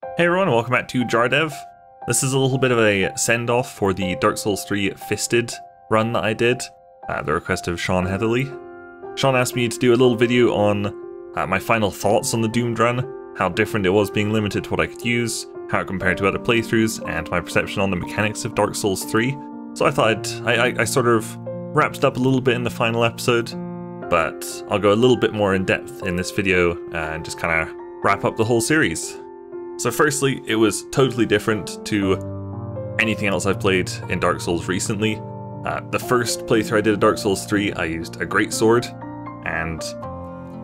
Hey everyone, welcome back to JaRDev. This is a little bit of a send-off for the Dark Souls 3 FISTED run that I did at the request of Sean Heatherly. Sean asked me to do a little video on my final thoughts on the Doomed run, how different it was being limited to what I could use, how it compared to other playthroughs, and my perception on the mechanics of Dark Souls 3. So I thought I sort of wrapped it up a little bit in the final episode, but I'll go a little bit more in depth in this video and just kind of wrap up the whole series. So firstly, it was totally different to anything else I've played in Dark Souls recently. The first playthrough I did of Dark Souls 3, I used a greatsword, and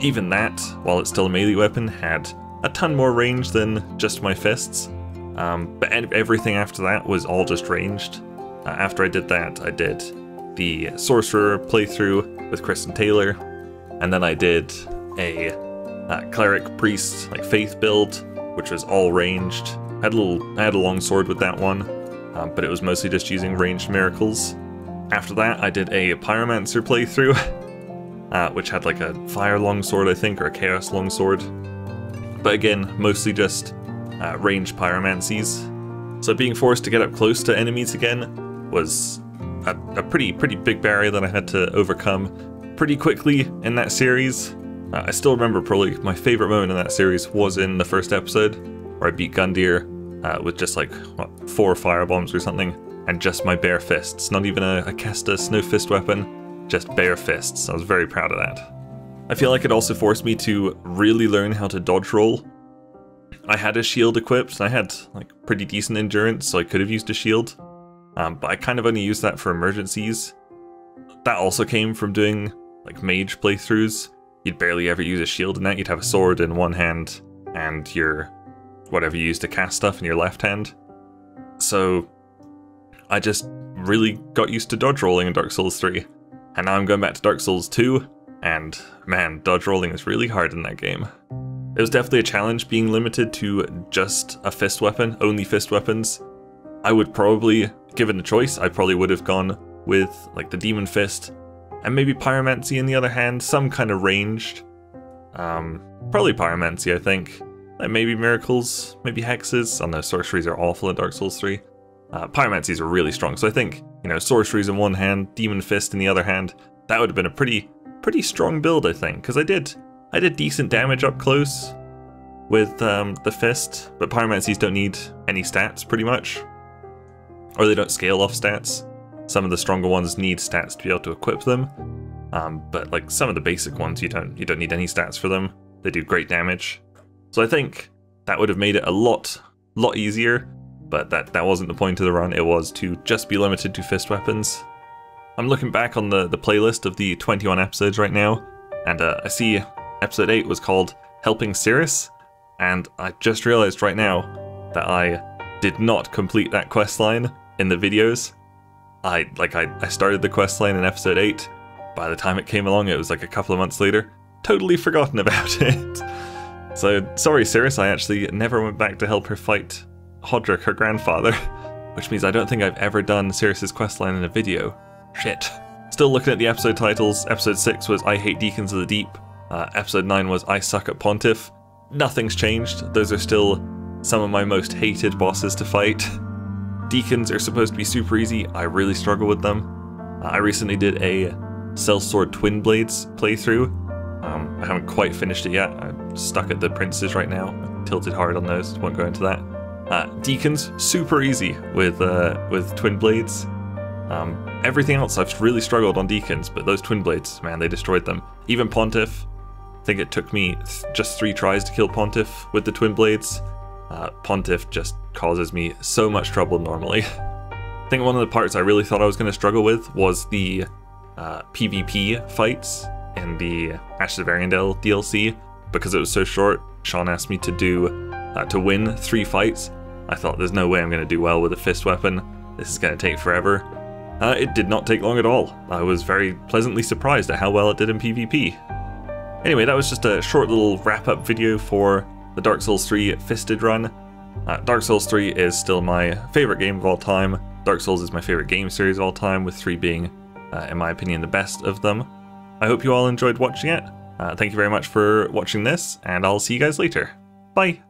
even that, while it's still a melee weapon, had a ton more range than just my fists. But everything after that was all just ranged. After I did that, I did the Sorcerer playthrough with Kristen Taylor, and then I did a Cleric Priest like Faith build, which was all ranged. I had a long sword with that one, but it was mostly just using ranged miracles. After that, I did a Pyromancer playthrough, which had like a fire longsword, I think, or a chaos longsword. But again, mostly just ranged pyromancies. So being forced to get up close to enemies again was a pretty big barrier that I had to overcome pretty quickly in that series. I still remember probably my favourite moment in that series was in the first episode, where I beat Gundyr with just like, what, 4 firebombs or something, and just my bare fists. Not even a Kestis, no fist weapon, just bare fists. I was very proud of that. I feel like it also forced me to really learn how to dodge roll. I had a shield equipped, and I had like pretty decent endurance, so I could have used a shield, but I kind of only used that for emergencies. That also came from doing like mage playthroughs. You'd barely ever use a shield in that. You'd have a sword in one hand and your whatever you use to cast stuff in your left hand. So I just really got used to dodge rolling in Dark Souls 3. And now I'm going back to Dark Souls 2, and man, dodge rolling is really hard in that game. It was definitely a challenge being limited to just a fist weapon, only fist weapons. I would probably, given the choice, I probably would have gone with like the Demon Fist, and maybe Pyromancy in the other hand, some kind of ranged. Probably Pyromancy, I think. Like maybe Miracles, maybe Hexes. Oh no, Sorceries are awful in Dark Souls 3. Pyromancies are really strong, so I think, you know, Sorceries in one hand, Demon Fist in the other hand, that would have been a pretty strong build, I think, because I did decent damage up close with the Fist, but Pyromancies don't need any stats, pretty much. Or they don't scale off stats. Some of the stronger ones need stats to be able to equip them, but like some of the basic ones, you don't need any stats for them. They do great damage. So I think that would have made it a lot easier, but that wasn't the point of the run. It was to just be limited to fist weapons. I'm looking back on the playlist of the 21 episodes right now, and I see episode 8 was called Helping Cirrus, and I just realized right now that I did not complete that questline in the videos. I started the questline in episode 8. By the time it came along, it was like a couple of months later. Totally forgotten about it. So, sorry Cirrus, I actually never went back to help her fight Hodrick, her grandfather. Which means I don't think I've ever done Cirrus's questline in a video. Shit. Still looking at the episode titles. Episode 6 was I Hate Deacons of the Deep. Episode 9 was I Suck at Pontiff. Nothing's changed. Those are still some of my most hated bosses to fight. Deacons are supposed to be super easy. I really struggle with them. I recently did a Sellsword Twin Blades playthrough. I haven't quite finished it yet. I'm stuck at the princes right now. I'm tilted hard on those. Won't go into that. Deacons, super easy with Twin Blades. Everything else I've really struggled on Deacons, but those Twin Blades, man, they destroyed them. Even Pontiff. I think it took me just 3 tries to kill Pontiff with the Twin Blades. Pontiff just causes me so much trouble normally. I think one of the parts I really thought I was going to struggle with was the PvP fights in the Ashes of Ariandel DLC. Because it was so short, Sean asked me to win 3 fights. I thought there's no way I'm going to do well with a fist weapon. This is going to take forever. It did not take long at all. I was very pleasantly surprised at how well it did in PvP. Anyway, that was just a short little wrap-up video for the Dark Souls 3 Fisted run. Dark Souls 3 is still my favourite game of all time. Dark Souls is my favourite game series of all time, with 3 being, in my opinion, the best of them. I hope you all enjoyed watching it. Thank you very much for watching this, and I'll see you guys later. Bye!